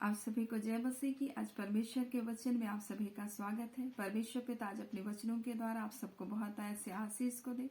आप सभी को जय मसीह की। आज परमेश्वर के वचन में आप सभी का स्वागत है। परमेश्वर पिता आज अपने वचनों के द्वारा आप सबको बहुत ऐसे आशीष को दे।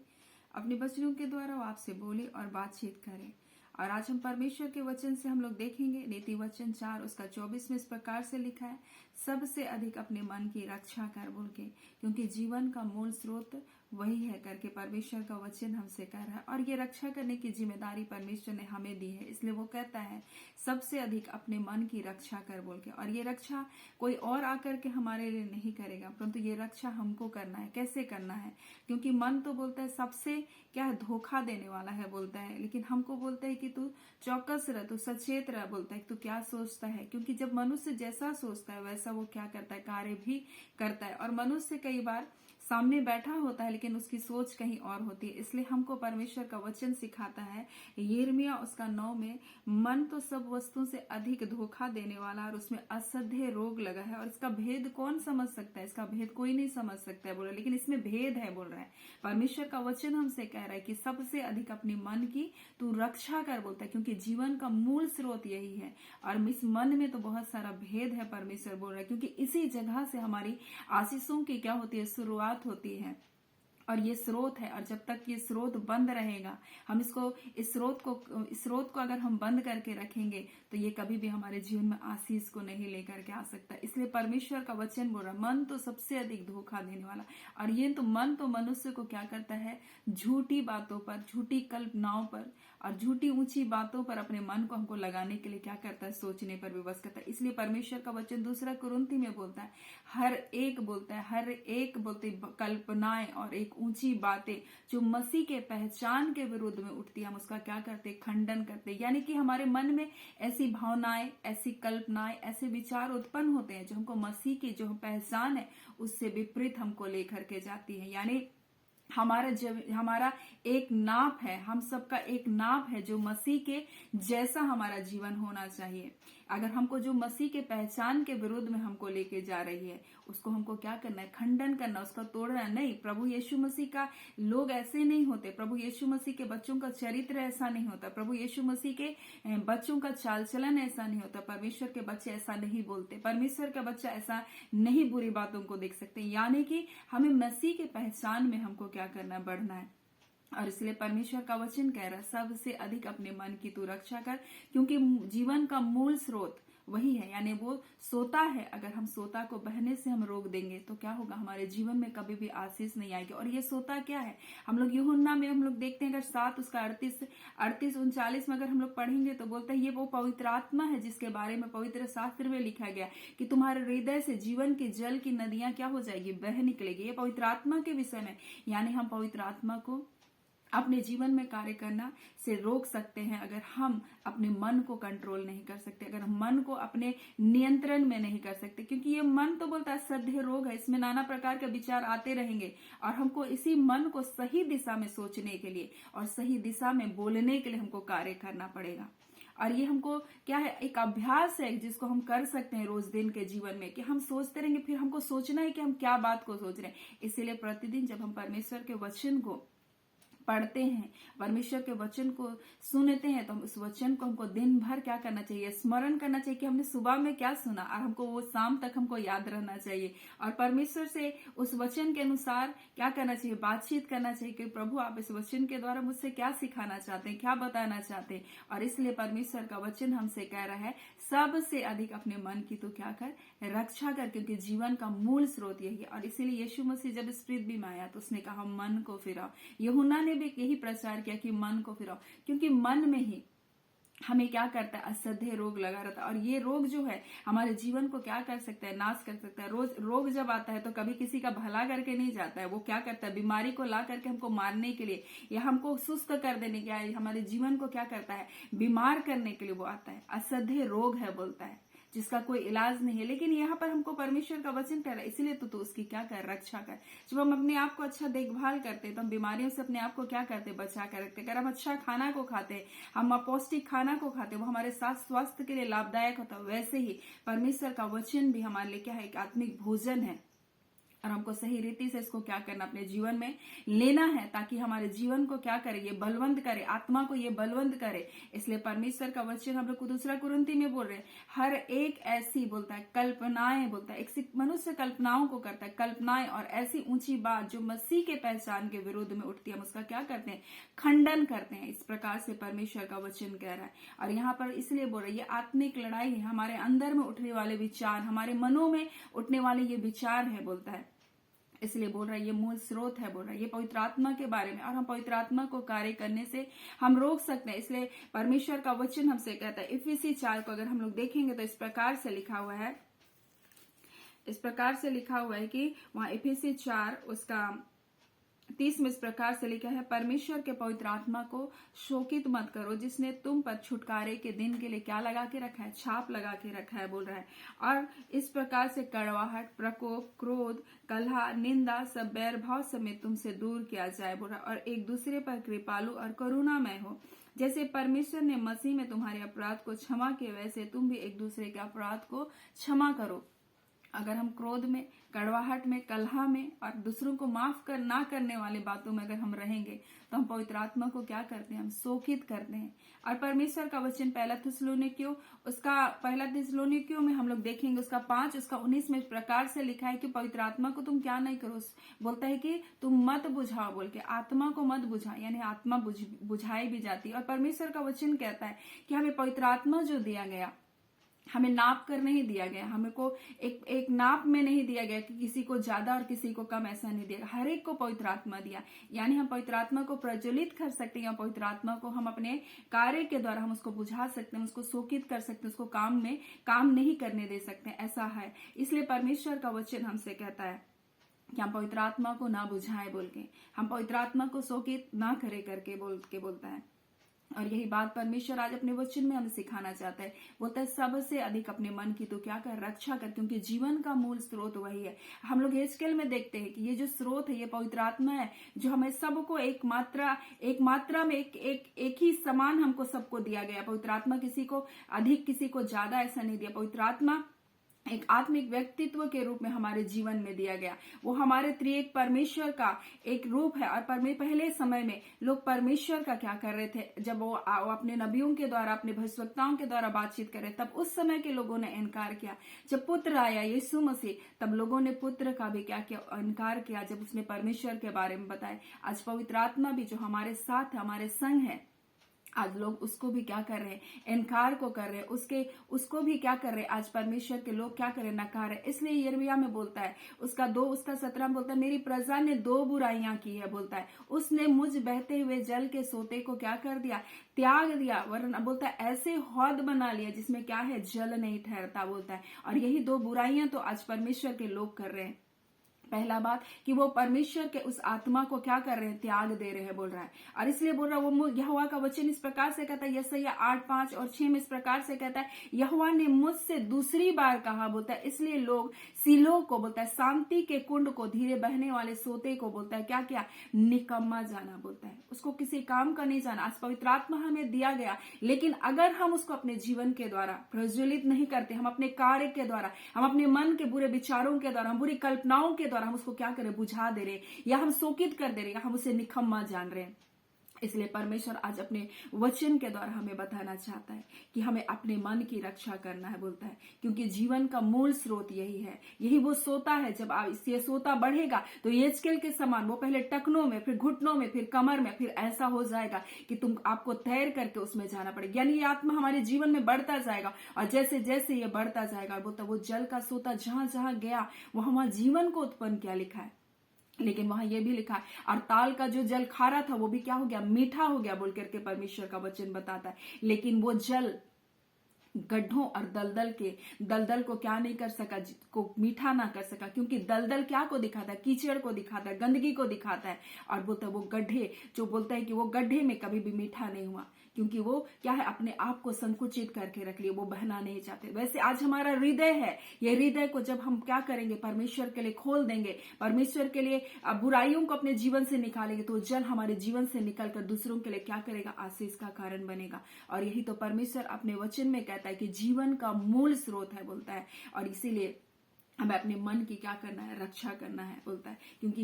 अपने वचनों के द्वारा वो आपसे बोले और बातचीत करे। और आज हम परमेश्वर के वचन से हम लोग देखेंगे नीति वचन 4 उसका 24 में इस प्रकार से लिखा है, सबसे अधिक अपने मन की रक्षा कर बोल के, क्योंकि जीवन का मूल स्रोत वही है करके परमेश्वर का वचन हमसे कह रहा है। और ये रक्षा करने की जिम्मेदारी परमेश्वर ने हमें दी है, इसलिए वो कहता है सबसे अधिक अपने मन की रक्षा कर बोल के। और ये रक्षा कोई और आकर के हमारे लिए नहीं करेगा, परंतु ये रक्षा हमको करना है। कैसे करना है? क्योंकि मन तो बोलता है सबसे क्या है, धोखा देने वाला है बोलता है, लेकिन हमको बोलता है कि तू चौकस रह, तू सचेत रह बोलता है, तू क्या सोचता है। क्योंकि जब मनुष्य जैसा सोचता है वैसा वो क्या करता है, कार्य भी करता है। और मनुष्य कई बार सामने बैठा होता है लेकिन उसकी सोच कहीं और होती है। इसलिए हमको परमेश्वर का वचन सिखाता है यिर्मयाह उसका 9 में, मन तो सब वस्तुओं से अधिक धोखा देने वाला और उसमें असह्य रोग लगा है, और इसका भेद कौन समझ सकता है? इसका भेद कोई नहीं समझ सकता है बोल रहा है, लेकिन इसमें भेद है बोल रहा है। परमेश्वर का वचन हमसे कह रहा है कि सबसे अधिक अपनी मन की तू रक्षा कर बोलता है, क्योंकि जीवन का मूल स्रोत यही है। और इस मन में तो बहुत सारा भेद है परमेश्वर बोल रहा है, क्योंकि इसी जगह से हमारी आशीषों की क्या होती है, शुरुआत होती है। और ये स्रोत है, और जब तक ये स्रोत बंद रहेगा, हम इस स्रोत को अगर हम बंद करके रखेंगे तो ये कभी भी हमारे जीवन में आशीष को नहीं लेकर के आ सकता। इसलिए परमेश्वर का वचन बोल रहा है मन तो सबसे अधिक धोखा देने वाला। और ये तो मन तो मनुष्य को क्या करता है, झूठी बातों पर, झूठी कल्पनाओं पर और झूठी ऊंची बातों पर अपने मन को हमको लगाने के लिए क्या करता है, सोचने पर विवश करता है। इसलिए परमेश्वर का वचन 2 कुरिन्थी में बोलता है हर एक बोलते कल्पनाएं और एक ऊंची बातें जो मसीह के पहचान के विरुद्ध में उठती है, हम उसका क्या करते, खंडन करते। यानी कि हमारे मन में ऐसी भावनाएं, ऐसी कल्पनाएं, ऐसे विचार उत्पन्न होते हैं जो हमको मसीह की जो पहचान है उससे विपरीत हमको लेकर के जाती है। यानी हमारा एक नाप है, हम सबका एक नाप है जो मसीह के जैसा हमारा जीवन होना चाहिए। अगर हमको जो मसीह के पहचान के विरुद्ध में हमको लेके जा रही है उसको हमको क्या करना है, खंडन करना, उसका तोड़ना नहीं। प्रभु यीशु मसीह का लोग ऐसे नहीं होते, प्रभु यीशु मसीह के बच्चों का चरित्र ऐसा नहीं होता, प्रभु यीशु मसीह के बच्चों का चाल चलन ऐसा नहीं होता। परमेश्वर के बच्चे ऐसा नहीं बोलते, परमेश्वर का बच्चा ऐसा नहीं बुरी बातों को देख सकते। यानी कि हमें मसीह के पहचान में हमको क्या करना है, बढ़ना है। और इसलिए परमेश्वर का वचन कह रहा है सबसे अधिक अपने मन की तू रक्षा कर, क्योंकि जीवन का मूल स्रोत वही है। यानी वो सोता है, अगर हम सोता को बहने से हम रोक देंगे तो क्या होगा, हमारे जीवन में कभी भी आशीष नहीं आएगी। और ये सोता क्या है, हम लोग यूहन्ना में हम लोग देखते हैं, अगर 7 उसका 38-39 में अगर हम लोग पढ़ेंगे तो बोलते हैं ये वो पवित्र आत्मा है जिसके बारे में पवित्र शास्त्र में लिखा गया कि तुम्हारे हृदय से जीवन की जल की नदियां क्या हो जाएगी, बह निकलेगी। ये पवित्र आत्मा के विषय में, यानी हम पवित्र आत्मा को अपने जीवन में कार्य करना से रोक सकते हैं अगर हम अपने मन को कंट्रोल नहीं कर सकते, अगर हम मन को अपने नियंत्रण में नहीं कर सकते। क्योंकि ये मन तो बोलता है सद्य रोग है, इसमें नाना प्रकार के विचार आते रहेंगे, और हमको इसी मन को सही दिशा में सोचने के लिए और सही दिशा में बोलने के लिए हमको कार्य करना पड़ेगा। और ये हमको क्या है, एक अभ्यास है जिसको हम कर सकते हैं रोज दिन के जीवन में, कि हम सोचते रहेंगे, फिर हमको सोचना है कि हम क्या बात को सोच रहे हैं। इसीलिए प्रतिदिन जब हम परमेश्वर के वचन को पढ़ते हैं, परमेश्वर के वचन को सुनते हैं, तो हम उस वचन को हमको दिन भर क्या करना चाहिए, स्मरण करना चाहिए कि हमने सुबह में क्या सुना, और हमको वो शाम तक हमको याद रहना चाहिए। और परमेश्वर से उस वचन के अनुसार क्या करना चाहिए, बातचीत करना चाहिए कि प्रभु आप इस वचन के द्वारा मुझसे क्या सिखाना चाहते हैं, क्या बताना चाहते हैं। और इसलिए परमेश्वर का वचन हमसे कह रहा है सबसे अधिक अपने मन की तो क्या कर, रक्षा कर, क्योंकि जीवन का मूल स्रोत यही है। और इसीलिए यीशु मसीह जब इस पृथ्वी में आया तो उसने कहा मन को फिराओ। यूहन्ना ने भी यही प्रचार किया कि मन को फिराओ, क्योंकि मन में ही हमें क्या करता है, असह्य रोग लगा रहता है। और ये रोग जो है हमारे जीवन को क्या कर सकता है, नाश कर सकता है। रोग जब आता है तो कभी किसी का भला करके नहीं जाता है, वो क्या करता है, बीमारी को ला करके हमको मारने के लिए या हमको सुस्त कर देने के लिए, हमारे जीवन को क्या करता है, बीमार करने के लिए वो आता है। असह्य रोग है बोलता है, जिसका कोई इलाज नहीं है। लेकिन यहाँ पर हमको परमेश्वर का वचन कर रहा है, इसीलिए तो उसकी क्या कर, रक्षा कर। जब हम अपने आप को अच्छा देखभाल करते हैं तो हम बीमारियों से अपने आप को क्या करते, बचा कर रखते। अगर हम अच्छा खाना को खाते, हम पौष्टिक खाना को खाते, वो हमारे साथ स्वास्थ्य के लिए लाभदायक होता है। वैसे ही परमेश्वर का वचन भी हमारे लिए क्या है, एक आत्मिक भोजन है। और हमको सही रीति से इसको क्या करना, अपने जीवन में लेना है, ताकि हमारे जीवन को क्या करे, ये बलवंत करे, आत्मा को ये बलवंत करे। इसलिए परमेश्वर का वचन हम लोग को 2 कुरिन्थी में बोल रहे हैं, हर एक ऐसी बोलता है कल्पनाएं, बोलता है एक मनुष्य कल्पनाओं को करता है, कल्पनाएं और ऐसी ऊंची बात जो मसीह के पहचान के विरुद्ध में उठती है, हम उसका क्या करते हैं, खंडन करते हैं। इस प्रकार से परमेश्वर का वचन कह रहा है। और यहाँ पर इसलिए बोल रहे, ये आत्मिक लड़ाई है, हमारे अंदर में उठने वाले विचार, हमारे मनों में उठने वाले ये विचार है, बोलता है। इसलिए बोल रहा है ये मूल स्रोत है, बोल रहा है ये पवित्र आत्मा के बारे में, और हम पवित्र आत्मा को कार्य करने से हम रोक सकते हैं। इसलिए परमेश्वर का वचन हमसे कहता है, इफिसी 4 को अगर हम लोग देखेंगे तो इस प्रकार से लिखा हुआ है, कि वहां इफिसी 4 उसका 30 में इस प्रकार से लिखा है, परमेश्वर के पवित्र आत्मा को शोकित मत करो, जिसने तुम पर छुटकारे के दिन के लिए क्या लगा के रखा है, छाप लगा के रखा है, बोल रहा है। और इस प्रकार से कड़वाहट, प्रकोप, क्रोध, कलह, निंदा, सब बैर भाव समेत तुमसे दूर किया जाए, बोल रहा है। और एक दूसरे पर कृपालु और करुणामय हो, जैसे परमेश्वर ने मसीह में तुम्हारे अपराध को क्षमा किया, वैसे तुम भी एक दूसरे के अपराध को क्षमा करो। अगर हम क्रोध में, कड़वाहट में, कलह में और दूसरों को माफ ना करने वाले बातों में अगर हम रहेंगे, तो हम पवित्र आत्मा को क्या करते हैं, हम शोकित करते हैं। और परमेश्वर का वचन पहला थिस्सलुनीकियों में हम लोग देखेंगे, उसका 5 उसका 19 में इस प्रकार से लिखा है कि पवित्र आत्मा को तुम क्या नहीं करो, बोलता है कि तुम मत बुझाओ, बोल के आत्मा को मत बुझा, यानी आत्मा बुझाई भी जाती है। और परमेश्वर का वचन कहता है कि हमें पवित्र आत्मा जो दिया गया, हमें नाप कर नहीं दिया गया, हमें को एक नाप में नहीं दिया गया कि किसी को ज्यादा और किसी को कम, ऐसा नहीं दिया। हर एक को पवित्र आत्मा दिया, यानी हम पवित्र आत्मा को प्रज्वलित कर सकते हैं, या पवित्र आत्मा को हम अपने कार्य के द्वारा हम उसको बुझा सकते हैं, उसको शोकित कर सकते हैं, उसको काम नहीं करने दे सकते, ऐसा है। इसलिए परमेश्वर का वचन हमसे कहता है कि हम पवित्र आत्मा को ना बुझाएं, बोल के हम पवित्र आत्मा को शोकित ना करे करके बोलता है। और यही बात परमेश्वर आज अपने वचन में हमें सिखाना चाहता है। बोलता है सबसे अधिक अपने मन की तो क्या कर, रक्षा कर, क्योंकि जीवन का मूल स्रोत वही है। हम लोग हेजकेल में देखते हैं कि ये जो स्रोत है, ये पवित्र आत्मा है, जो हमें सबको एक मात्रा में एक ही समान हमको सबको दिया गया। पवित्र आत्मा किसी को अधिक, किसी को ज्यादा ऐसा नहीं दिया। पवित्र आत्मा एक आत्मिक व्यक्तित्व के रूप में हमारे जीवन में दिया गया। वो हमारे त्रिएक परमेश्वर का एक रूप है। और पहले समय में लोग परमेश्वर का क्या कर रहे थे, जब वो अपने नबियों के द्वारा, अपने भविष्यवक्ताओं के द्वारा बातचीत कर रहे, तब उस समय के लोगों ने इनकार किया। जब पुत्र आया यीशु मसीह, तब लोगों ने पुत्र का भी क्या किया, इनकार किया, जब उसने परमेश्वर के बारे में बताया। आज पवित्र आत्मा भी जो हमारे साथ, हमारे संग है, आज लोग उसको भी क्या कर रहे हैं, इनकार को कर रहे हैं, उसको भी क्या कर रहे हैं, आज परमेश्वर के लोग क्या कर रहे हैं, नकार रहे। इसलिए यिर्मयाह में बोलता है, उसका 17 में बोलता है, मेरी प्रजा ने 2 बुराइयां की है, बोलता है। उसने मुझ बहते हुए जल के सोते को क्या कर दिया, त्याग दिया, वरना बोलता है ऐसे हौद बना लिया जिसमें क्या है, जल नहीं ठहरता, बोलता है। और यही 2 बुराइयां तो आज परमेश्वर के लोग कर रहे हैं। पहला बात कि वो परमेश्वर के उस आत्मा को क्या कर रहे हैं, त्याग दे रहे हैं, बोल रहा है। और इसलिए बोल रहा है, वो यहोवा का वचन इस प्रकार से कहता है, यशायाह 8, 5 और 6 में इस प्रकार से कहता है, यहोवा ने मुझसे दूसरी बार कहा, बोलता है। इसलिए लोग सिलो को, बोलता है शांति के कुंड को, धीरे बहने वाले सोते को, बोलता है क्या किया, निकम्मा जाना, बोलता है। उसको किसी काम का नहीं जाना। आज पवित्र आत्मा हमें दिया गया, लेकिन अगर हम उसको अपने जीवन के द्वारा प्रज्वलित नहीं करते, हम अपने कार्य के द्वारा, हम अपने मन के बुरे विचारों के द्वारा, हम बुरी कल्पनाओं के द्वारा हम उसको क्या करें, बुझा दे रहे, या हम शोकित कर दे रहे, या हम उसे निकम्मा जान रहे हैं। इसलिए परमेश्वर आज अपने वचन के द्वारा हमें बताना चाहता है कि हमें अपने मन की रक्षा करना है, बोलता है, क्योंकि जीवन का मूल स्रोत यही है। यही वो सोता है। जब ये सोता बढ़ेगा तो यिर्मयाह के समान वो पहले टखनों में, फिर घुटनों में, फिर कमर में, फिर ऐसा हो जाएगा कि आपको तैर करके उसमें जाना पड़ेगा। यानी ये आत्मा हमारे जीवन में बढ़ता जाएगा, और जैसे जैसे ये बढ़ता जाएगा, बोलता वो जल का सोता जहां जहां गया वहां जीवन को उत्पन्न किया, लिखा है। लेकिन वहां यह भी लिखा है, और ताल का जो जल खारा था वो भी क्या हो गया, मीठा हो गया, बोल करके परमेश्वर का वचन बताता है। लेकिन वो जल गड्ढों और दलदल को क्या नहीं कर सका, को मीठा ना कर सका, क्योंकि दलदल क्या को दिखाता है, कीचड़ को दिखाता है, गंदगी को दिखाता है। और बोलता है वो गड्ढे, जो बोलता है कि वो गड्ढे में कभी भी मीठा नहीं हुआ, क्योंकि वो क्या है, अपने आप को संकुचित करके रख लिया, वो बहना नहीं चाहते। वैसे आज हमारा हृदय है, ये हृदय को जब हम क्या करेंगे, परमेश्वर के लिए खोल देंगे, परमेश्वर के लिए बुराइयों को अपने जीवन से निकालेंगे, तो जल हमारे जीवन से निकलकर दूसरों के लिए क्या करेगा, आशीष का कारण बनेगा। और यही तो परमेश्वर अपने वचन में कहता है कि जीवन का मूल स्रोत है, बोलता है। और इसीलिए हमें अपने मन की क्या करना है, रक्षा करना है बोलता है, क्योंकि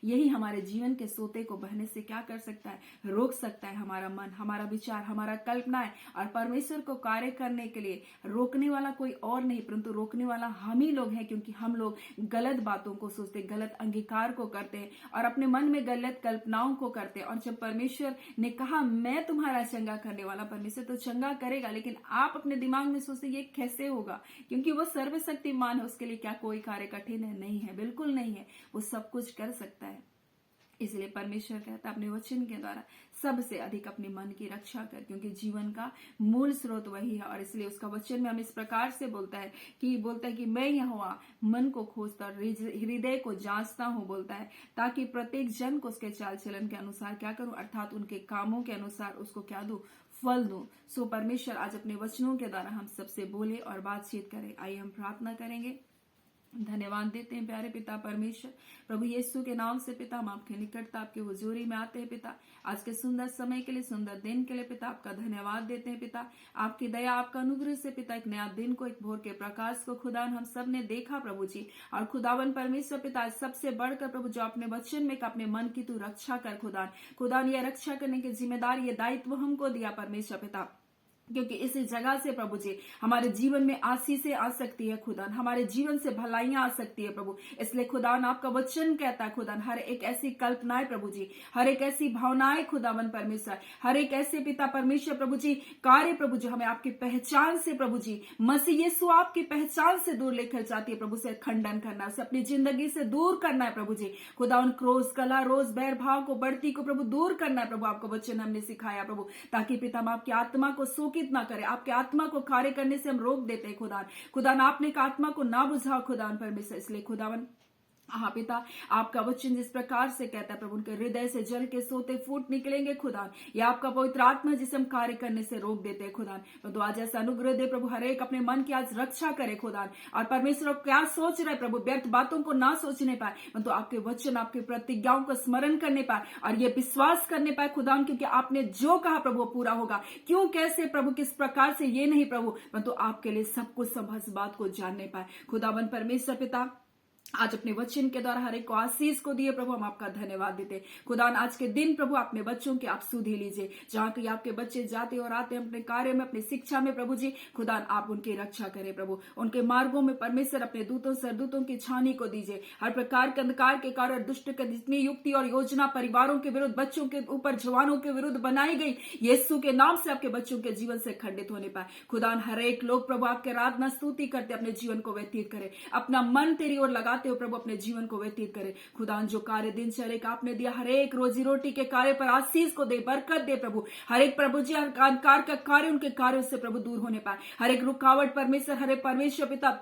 यही हमारे जीवन के सोते को बहने से क्या कर सकता है, रोक सकता है। हमारा मन, हमारा विचार, हमारा कल्पना है, और परमेश्वर को कार्य करने के लिए रोकने वाला कोई और नहीं परंतु रोकने वाला हम ही लोग हैं, क्योंकि हम लोग गलत बातों को सोचते, गलत अंगीकार को करते हैं और अपने मन में गलत कल्पनाओं को करते हैं। और जब परमेश्वर ने कहा मैं तुम्हारा चंगा करने वाला, परमेश्वर तो चंगा करेगा, लेकिन आप अपने दिमाग में सोचते ये कैसे होगा, क्योंकि वो सर्वशक्तिमान है, उसके लिए क्या कोई कार्य कठिन है? नहीं है, बिल्कुल नहीं है, वो सब कुछ कर सकता है। इसलिए परमेश्वर कहता है अपने वचन के द्वारा सबसे अधिक अपने मन की रक्षा कर, क्योंकि जीवन का मूल स्रोत वही है। और इसलिए उसका वचन में हम इस प्रकार से बोलता है कि मैं यहोवा मन को खोजता और हृदय को जांचता हूं, बोलता है, ताकि प्रत्येक जन को उसके चाल चलन के अनुसार क्या करूं, अर्थात उनके कामों के अनुसार उसको क्या दूं, फल दूं। सो परमेश्वर आज अपने वचनों के द्वारा हम सबसे बोले और बातचीत करे। आइए हम प्रार्थना करेंगे। धन्यवाद देते हैं प्यारे पिता परमेश्वर, प्रभु यीशु के नाम से पिता हम आपके निकटता, आपके हुजूरी में आते हैं पिता। आज के सुंदर समय के लिए, सुंदर दिन के लिए पिता आपका धन्यवाद देते हैं पिता। आपकी दया, आपका अनुग्रह से पिता एक नया दिन को, एक भोर के प्रकाश को खुदावन हम सब ने देखा प्रभु जी। और खुदावन परमेश्वर पिता सबसे बढ़कर प्रभु जो अपने वचन में अपने मन की तू रक्षा कर खुदान ये रक्षा करने की जिम्मेदारी, ये दायित्व हमको दिया परमेश्वर पिता, क्योंकि इसी जगह से प्रभु जी हमारे जीवन में आशीषें आ सकती है खुदान, हमारे जीवन से भलाइयां आ सकती है प्रभु। इसलिए खुदान आपका वचन कहता है खुदान हर एक ऐसी कल्पनाएं प्रभु जी, हर एक ऐसी भावनाएं खुदावन परमेश्वर, हर एक ऐसे पिता परमेश्वर प्रभु जी कार्य प्रभु जो हमें आपकी पहचान से प्रभु जी मसीह यीशु आपकी पहचान से दूर लेकर जाती है प्रभु, से खंडन करना, उसे अपनी जिंदगी से दूर करना है प्रभु जी। खुदावन क्रोध, कला, रोज, बैर भाव को, बढ़ती को प्रभु दूर करना है प्रभु। आपका वचन हमने सिखाया प्रभु, ताकि पिता हम आपकी आत्मा को सोकित ना करे, आपके आत्मा को कार्य करने से हम रोक देते हैं खुदान आपने आत्मा को ना बुझाओ खुदान परमेश्वर। इसलिए खुदावन हाँ पिता आपका वचन जिस प्रकार से कहता है प्रभु, उनके हृदय से जल के सोते फूट निकलेंगे खुदान, या आपका पवित्र आत्मा जिसम कार्य करने से रोक देते हैं खुदान। तो आज ऐसा अनुग्रह दे प्रभु, हर एक अपने मन की आज रक्षा करे खुदान। और परमेश्वर क्या सोच रहे प्रभु, व्यर्थ बातों को ना सोचने पाए, तो आपके वचन, आपकी प्रतिज्ञाओं को स्मरण करने पाए और ये विश्वास करने पाए खुदान, क्योंकि आपने जो कहा प्रभु वो पूरा होगा। क्यों, कैसे प्रभु, किस प्रकार से, ये नहीं प्रभु, तो आपके लिए सब कुछ इस बात को जानने पाए खुदावन परमेश्वर पिता। आज अपने वचन के द्वारा हर एक को आशीष को दिए प्रभु, हम आपका धन्यवाद देते खुदान। आज के दिन प्रभु अपने बच्चों की आप सुधि लीजिए, जहां कहीं आपके बच्चे जाते और आते हैं अपने कार्य में, अपनी शिक्षा में प्रभु जी, खुदान आप उनकी रक्षा करें प्रभु। उनके मार्गों में परमेश्वर अपने दूतों सरदूतों की छानी को दीजिए। हर प्रकार के अंधकार के कारण दुष्ट के जितनी युक्ति और योजना परिवारों के विरुद्ध, बच्चों के ऊपर, जवानों के विरुद्ध बनाई गई, यीशु के नाम से आपके बच्चों के जीवन से खंडित होने पाए खुदान। हर एक लोग प्रभु आपके आराधना स्तुति करते अपने जीवन को व्यतीत करे, अपना मन तेरी ओर लगाते हो प्रभु, अपने जीवन को व्यतीत करे खुदान। जो कार्य दिनचर्या का आपने दिया, हर एक रोजी रोटी के कार्य पर आशीष को दे, बरकत दे प्रभु। हर एक प्रभु जी अंधकार का कार्य, उनके कार्यों से प्रभु दूर होने पाए। हर एक रुकावट परमेश्वर, हर एक परमेश्वर पिता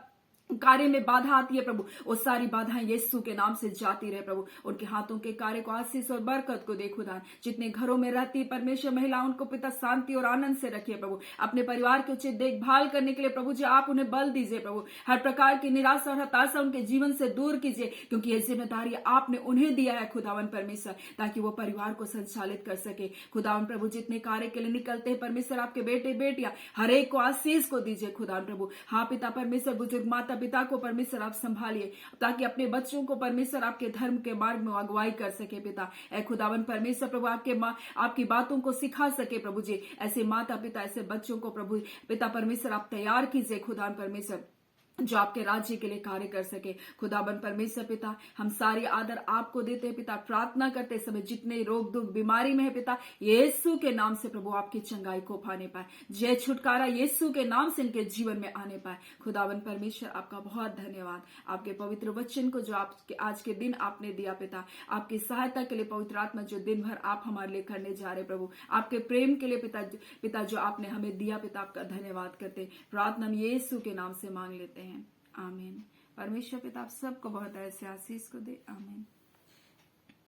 कार्य में बाधा आती है प्रभु, वो सारी बाधाएं यीशु के नाम से जाती रहे प्रभु। उनके हाथों के कार्य को आशीष और बरकत को दे खुदा। जितने घरों में रहती परमेश्वर महिला, उनको पिता शांति और आनंद से रखिए प्रभु। अपने परिवार की उचित देखभाल करने के लिए प्रभु जी आप उन्हें बल दीजिए प्रभु। हर प्रकार की निराशा और हताशा उनके जीवन से दूर कीजिए, क्योंकि ये जिम्मेदारी आपने उन्हें दिया है खुदावन परमेश्वर, ताकि वो परिवार को संचालित कर सके खुदावन प्रभु। जितने कार्य के लिए निकलते हैं परमेश्वर, आपके बेटे बेटियां हर एक को आशीष को दीजिए खुदावन प्रभु। हाँ पिता परमेश्वर, बुजुर्ग माता पिता को परमेश्वर आप संभालिए, ताकि अपने बच्चों को परमेश्वर आपके धर्म के मार्ग में अगुवाई कर सके पिता। ऐ खुदावन परमेश्वर प्रभु आपकी बातों को सिखा सके प्रभु जी। ऐसे माता पिता, ऐसे बच्चों को प्रभु पिता परमेश्वर आप तैयार कीजिए खुदावन परमेश्वर, जो आपके राज्य के लिए कार्य कर सके खुदाबन परमेश्वर पिता। हम सारी आदर आपको देते हैं पिता। प्रार्थना करते समय जितने रोग दुख बीमारी में है पिता, यीशु के नाम से प्रभु आपकी चंगाई को पाने पाए, जय छुटकारा यीशु के नाम से इनके जीवन में आने पाए खुदाबन परमेश्वर। आपका बहुत धन्यवाद आपके पवित्र वचन को जो आपके आज के दिन आपने दिया पिता, आपकी सहायता के लिए पवित्र आत्मा जो दिन भर आप हमारे लिए करने जा रहे प्रभु, आपके प्रेम के लिए पिता जो आपने हमें दिया पिता, आपका धन्यवाद करते। प्रार्थना हम यीशु के नाम से मांग लेते हैं, आमीन। परमेश्वर पिता आप सबको बहुत ऐसे आशीष को दे, आमीन।